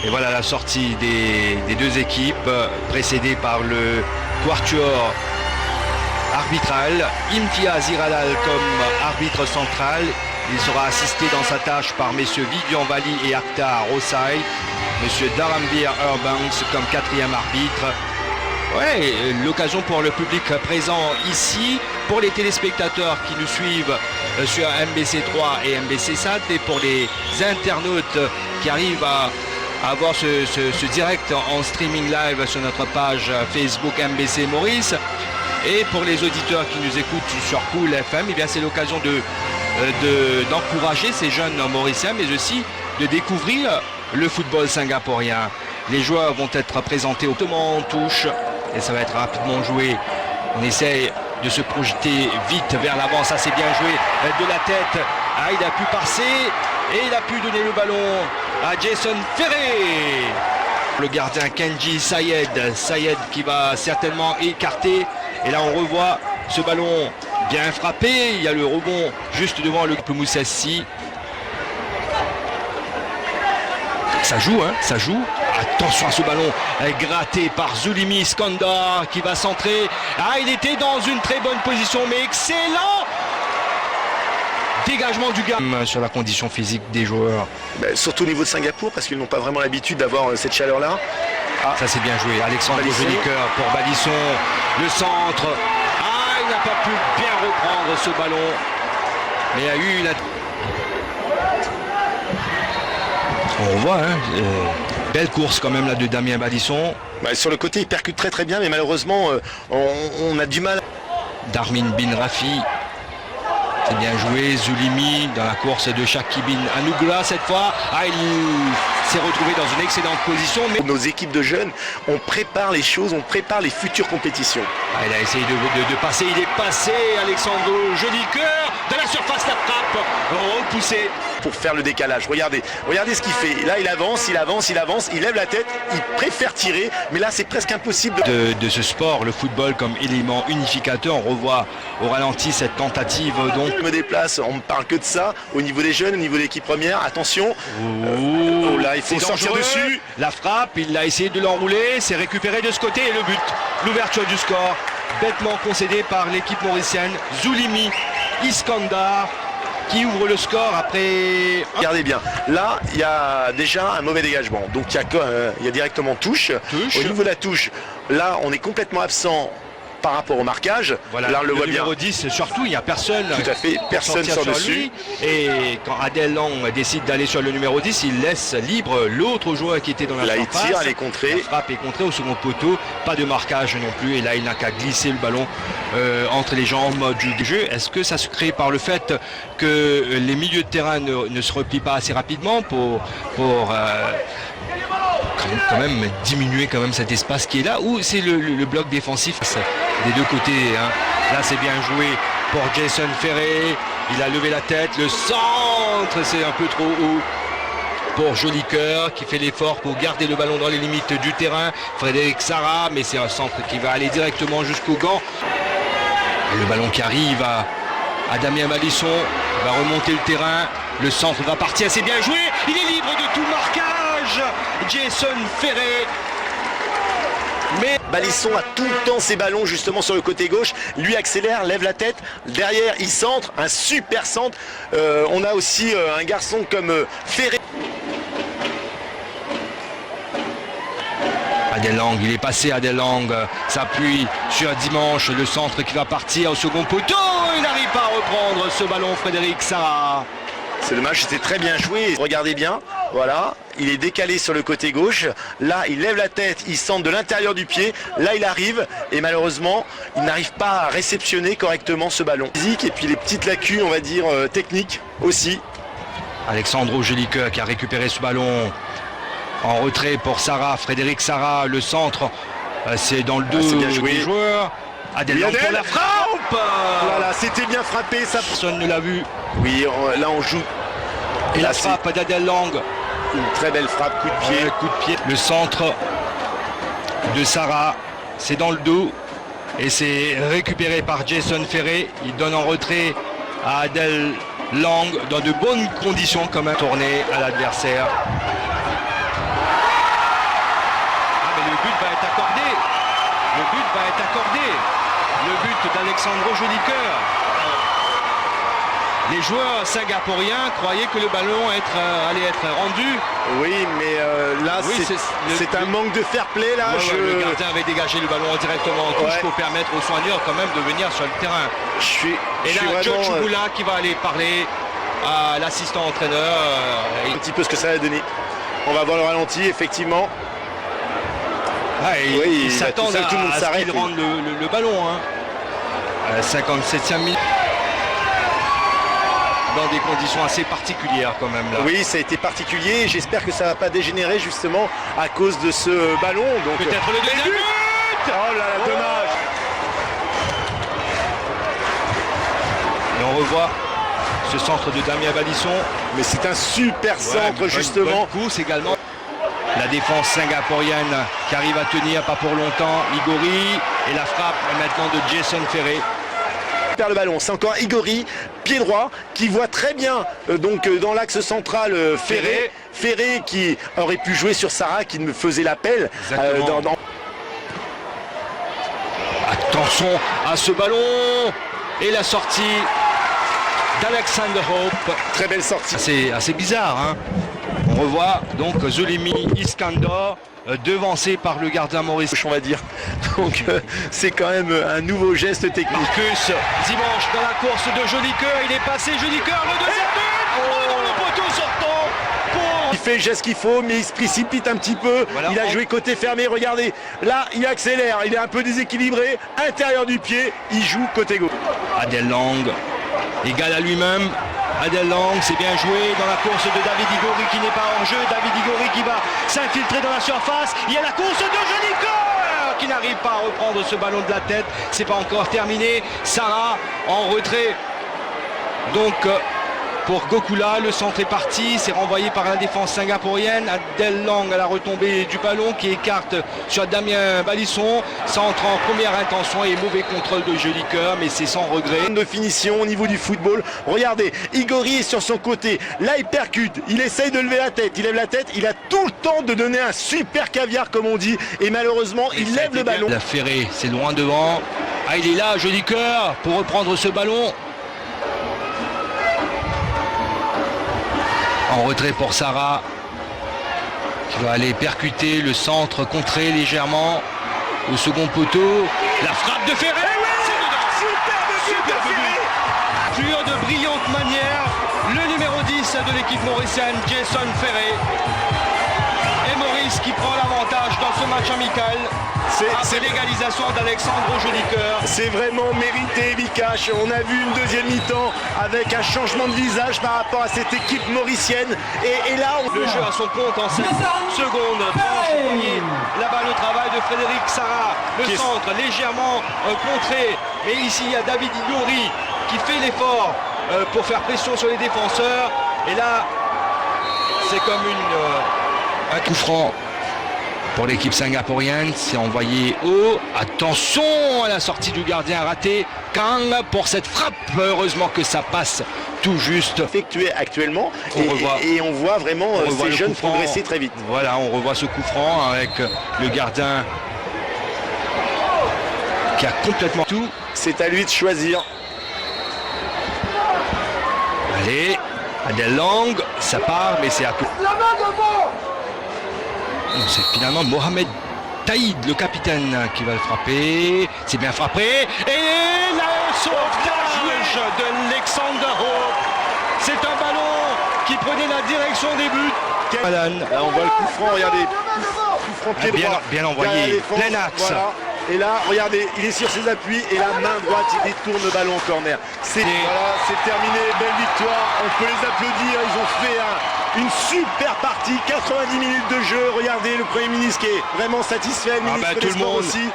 Et voilà la sortie des deux équipes, précédée par le quatuor arbitral. Imtiaz Iradal comme arbitre central. Il sera assisté dans sa tâche par messieurs Vivian Valli et Akhtar Rosai. Monsieur Darambir Urbanks comme quatrième arbitre. Ouais, l'occasion pour le public présent ici, pour les téléspectateurs qui nous suivent sur MBC3 et MBC4 et pour les internautes qui arrivent à avoir ce direct en streaming live sur notre page Facebook MBC Maurice, et pour les auditeurs qui nous écoutent sur Cool FM, eh bien c'est l'occasion d'encourager ces jeunes mauriciens, mais aussi de découvrir le football singapourien. Les joueurs vont être présentés autrement en touche et ça va être rapidement joué. On essaye de se projeter vite vers l'avant, ça c'est bien joué de la tête. Ah, il a pu passer et il a pu donner le ballon à Jason Ferré. Le gardien Kenji Sayed qui va certainement écarter. Et là on revoit ce ballon bien frappé. Il y a le rebond juste devant le Moussassi. Ça joue, hein, ça joue. Attention à ce ballon gratté par Zulimi Skandar qui va centrer. Ah, il était dans une très bonne position, mais excellent dégagement du gars. Sur la condition physique des joueurs. Surtout au niveau de Singapour, parce qu'ils n'ont pas vraiment l'habitude d'avoir cette chaleur-là. Ah, ça c'est bien joué. Alexandre Jolicoeur pour Balisson. Le centre. Ah, il n'a pas pu bien reprendre ce ballon. Mais il y a eu une... On revoit, hein, belle course quand même là de Damien Balisson. Sur le côté, il percute très très bien, mais malheureusement, on a du mal. Darmin Bin Rafi, c'est bien joué. Zulimi dans la course de Shaki Bin Anougla cette fois. Ah, il s'est retrouvé dans une excellente position. Mais... Nos équipes de jeunes, on prépare les choses, on prépare les futures compétitions. Ah, il a essayé de passer, il est passé. Alexandre Jolicoeur de la surface, la frappe repoussée. Pour faire le décalage, regardez ce qu'il fait. Là il avance, il lève la tête, il préfère tirer, mais là c'est presque impossible. De ce sport, le football comme élément unificateur, on revoit au ralenti cette tentative. Donc je me déplace, on ne parle que de ça, au niveau des jeunes, au niveau de l'équipe première, attention. Là il faut sortir dessus. La frappe, il a essayé de l'enrouler, c'est récupéré de ce côté et le but, l'ouverture du score, bêtement concédé par l'équipe mauricienne. Zulimi Iskandar qui ouvre le score après... Regardez bien, là il y a déjà un mauvais dégagement, donc il y a directement touche. Au niveau de la touche, là on est complètement absent par rapport au marquage. Voilà, là on le voit numéro bien. 10, surtout il n'y a personne. Tout à fait, personne sort dessus. Et quand Adel Lang décide d'aller sur le numéro 10, il laisse libre l'autre joueur qui était dans la surface. Là il tire, elle est contrée. La frappe est contrée au second poteau, pas de marquage non plus. Et là il n'a qu'à glisser le ballon entre les jambes du jeu. Est-ce que ça se crée par le fait que les milieux de terrain ne se replient pas assez rapidement pour quand même diminuer quand même cet espace qui est là, ou c'est le bloc défensif des deux côtés, hein. Là c'est bien joué pour Jason Ferré, il a levé la tête, le centre c'est un peu trop haut pour Jolicoeur qui fait l'effort pour garder le ballon dans les limites du terrain. Frédéric Sarra, mais c'est un centre qui va aller directement jusqu'au gant. Le ballon qui arrive à Damien Balisson, il va remonter le terrain, le centre va partir, c'est bien joué, il est libre de tout marquage, Jason Ferré. Mais Balisson a tout le temps ses ballons justement sur le côté gauche, lui accélère, lève la tête, derrière il centre, un super centre. On a aussi un garçon comme Ferré. Adel Lang, il est passé. Adel Lang s'appuie sur Dimanche, le centre qui va partir au second poteau, il n'arrive pas à reprendre ce ballon, Frédéric Sarra. C'est dommage, c'était très bien joué. Regardez bien, voilà, il est décalé sur le côté gauche. Là, il lève la tête, il centre de l'intérieur du pied. Là, il arrive et malheureusement, il n'arrive pas à réceptionner correctement ce ballon. Physique et puis les petites lacunes, on va dire, techniques aussi. Alexandre Jolicoeur qui a récupéré ce ballon en retrait pour Sarra. Frédéric Sarra, le centre, c'est dans le dos des joueurs. Adel Lang pour la frappe. Voilà, c'était bien frappé, ça. Personne ne l'a vu. Oui, là on joue. Et la frappe d'Adel Lang. Une très belle frappe, coup de pied. Le centre de Sarra, c'est dans le dos. Et c'est récupéré par Jason Ferré. Il donne en retrait à Adel Lang dans de bonnes conditions, comme un tourné à l'adversaire. mais le but va être accordé. Le but va être accordé. Le but d'Alexandre Jolicoeur. Les joueurs singapouriens croyaient que le ballon allait être rendu. Oui, mais là, Oui, c'est un manque de fair play. Là, Le gardien avait dégagé le ballon directement en touche pour permettre aux soigneurs quand même de venir sur le terrain. Et là, Joe Chubula qui va aller parler à l'assistant entraîneur. Un petit peu ce que ça va donner. On va voir le ralenti, effectivement. Ils s'attendent à ce qu'il rende le ballon. 57e minute. Dans des conditions assez particulières quand même là. Oui, ça a été particulier. J'espère que ça ne va pas dégénérer justement à cause de ce ballon. Peut-être le deuxième but. Oh là là, dommage. Et on revoit ce centre de Damien Balisson. Mais c'est un super centre justement. Bonne pousse également. La défense singapourienne qui arrive à tenir pas pour longtemps. Igori et la frappe maintenant de Jason Ferré. Le ballon, c'est encore Igori, pied droit, qui voit très bien donc dans l'axe central Ferré qui aurait pu jouer sur Sarah, qui me faisait l'appel. Attention à ce ballon et la sortie d'Alexander Hope. Très belle sortie. Assez bizarre. Hein. On revoit donc Zulemi Iskandar devancé par le gardien Maurice, on va dire. Donc c'est quand même un nouveau geste technique. Marcus dimanche dans la course de Jolicoeur, il est passé Jolicoeur, le deuxième but dans le poteau sortant. Il fait le geste qu'il faut, mais il se précipite un petit peu. Voilà, il a joué côté fermé, regardez. Là, il accélère, il est un peu déséquilibré. Intérieur du pied, il joue côté gauche. Adel Lang, égal à lui-même. Adel Lang, c'est bien joué dans la course de David Igori qui n'est pas hors jeu. David Igori qui va s'infiltrer dans la surface. Il y a la course de Jolicoeur qui n'arrive pas à reprendre ce ballon de la tête. C'est pas encore terminé. Sarah en retrait. Donc pour Gokula, le centre est parti, c'est renvoyé par la défense singapourienne. Adel Lang à la retombée du ballon qui écarte sur Damien Balisson. Centre en première intention et mauvais contrôle de Jolicoeur, mais c'est sans regret. De finition au niveau du football. Regardez, Igori est sur son côté. Là, il percute, il essaye de lever la tête. Il lève la tête, il a tout le temps de donner un super caviar, comme on dit. Et malheureusement, il lève le ballon. La Ferré, c'est loin devant. Ah, il est là, Jolicoeur, pour reprendre ce ballon. En retrait pour Sarah qui va aller percuter le centre, contré légèrement au second poteau. La frappe de Ferré, superbe but de brillante manière, le numéro 10 de l'équipe mauricienne, Jason Ferré. Et Maurice qui prend l'avantage dans ce match amical. C'est l'égalisation d'Alexandre Jolicoeur. C'est vraiment mérité, Vikash. On a vu une deuxième mi-temps avec un changement de visage par rapport à cette équipe mauricienne. Et là, le jeu à son compte en 7 secondes. La balle au travail de Frédéric Sarah. Le centre légèrement contré. Et ici, il y a David Igori qui fait l'effort pour faire pression sur les défenseurs. Et là, c'est comme un coup franc. Pour l'équipe singapourienne, c'est envoyé haut. Attention à la sortie du gardien raté. Kang pour cette frappe. Heureusement que ça passe tout juste. Effectué actuellement. Et on voit vraiment ces jeunes progresser très vite. Voilà, on revoit ce coup franc avec le gardien qui a complètement tout. C'est à lui de choisir. Allez, Adel Lang, ça part, mais c'est à côté. C'est finalement Mohamed Taïd, le capitaine, qui va le frapper. C'est bien frappé. Et le sauvetage d'Alexander Hope. C'est un ballon qui prenait la direction des buts. Là, on voit le coup franc, regardez. Coup franc pied droit. Bien envoyé, plein axe. Voilà. Et là, regardez, il est sur ses appuis et la main droite, il détourne le ballon en corner. C'est terminé, belle victoire. On peut les applaudir. Ils ont fait une super partie, 90 minutes de jeu. Regardez le Premier ministre qui est vraiment satisfait.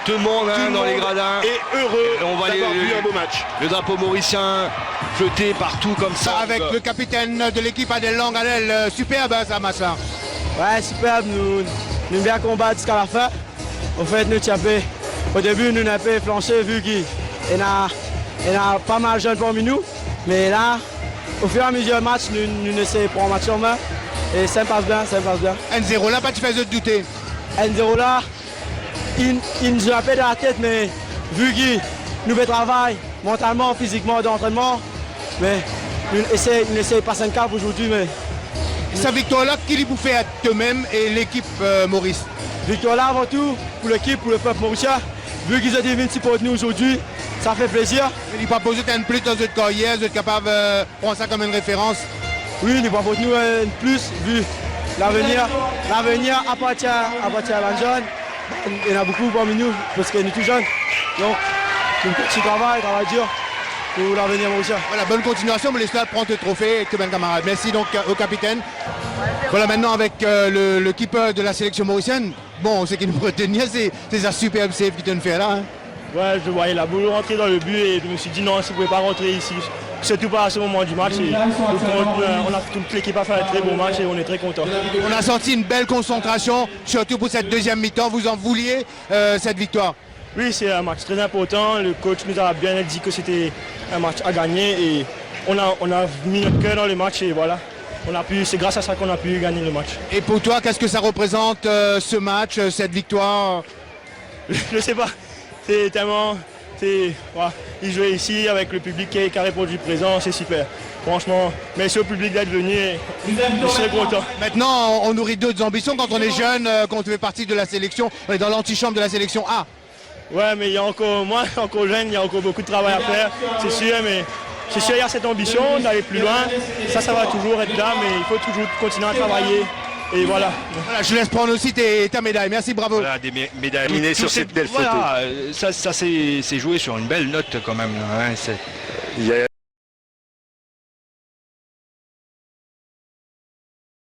Tout le monde dans les gradins est heureux d'avoir vu un beau match. Le drapeau mauricien flotté partout comme ça. Avec le capitaine de l'équipe Adel Lang. Adel, superbe ça, Massa. Ouais, superbe. Nous bien combattre jusqu'à la fin. En fait, nous tapons. Au début, nous n'avons pas flanché vu qu'il y a pas mal de jeunes parmi nous. Mais là, au fur et à mesure du match, nous essayons de prendre un match en main. Et ça passe bien, ça passe bien. 1-0 là, pas tu fais de douter. 1-0 là, il nous a fait de la tête, mais vu qu'il nous fait travail mentalement, physiquement, d'entraînement, mais il essaie de passer un cap aujourd'hui. Mais Cette victoire-là, qui vous fait à eux-mêmes et l'équipe Maurice? Victoire-là avant tout, pour l'équipe, pour le peuple mauricien. Vu qu'ils ont dévenu pour nous aujourd'hui, ça fait plaisir. Il pas posé un plus dans votre carrière, vous êtes capable de prendre ça comme une référence? Oui, il va pour nous un plus, vu l'avenir appartient à la jeune. Il y en a beaucoup parmi nous, parce qu'on est tout jeunes. Donc, nous travail dur pour l'avenir mauricien. Voilà, bonne continuation, mais l'esclave prend le trophée, que bien camarade. Merci donc au capitaine. Voilà, maintenant avec le keeper de la sélection mauricienne. Bon, ce qui nous retenait, c'est sa superbe save qui te fait là. Hein. Ouais, je voyais la boule rentrer dans le but et je me suis dit non, ça ne pouvait pas rentrer ici. Surtout pas à ce moment du match. Toute l'équipe a fait un très beau match et on est très content. On a senti une belle concentration, surtout pour cette deuxième mi-temps. Vous en vouliez cette victoire? Oui, c'est un match très important. Le coach nous a bien dit que c'était un match à gagner et on a mis notre cœur dans le match et voilà. C'est grâce à ça qu'on a pu gagner le match. Et pour toi, qu'est-ce que ça représente ce match, cette victoire? Je ne sais pas. C'est tellement... Voilà. Il jouait ici avec le public qui a répondu présent, c'est super. Franchement, merci au public d'être venu et je suis content. Maintenant, on nourrit d'autres ambitions quand on est jeune, quand on fait partie de la sélection. On est dans l'antichambre de la sélection A. Ouais, mais il y a encore, moi, encore jeune, il y a encore beaucoup de travail à faire, c'est sûr, mais c'est sûr, il y a cette ambition d'aller plus loin. Ça va toujours être là, mais il faut toujours continuer à travailler. Et voilà. Voilà, je laisse prendre aussi ta médaille. Merci, bravo. Voilà, des médailles. Terminé sur cette belle photo. Voilà, ça s'est joué sur une belle note quand même. Hein,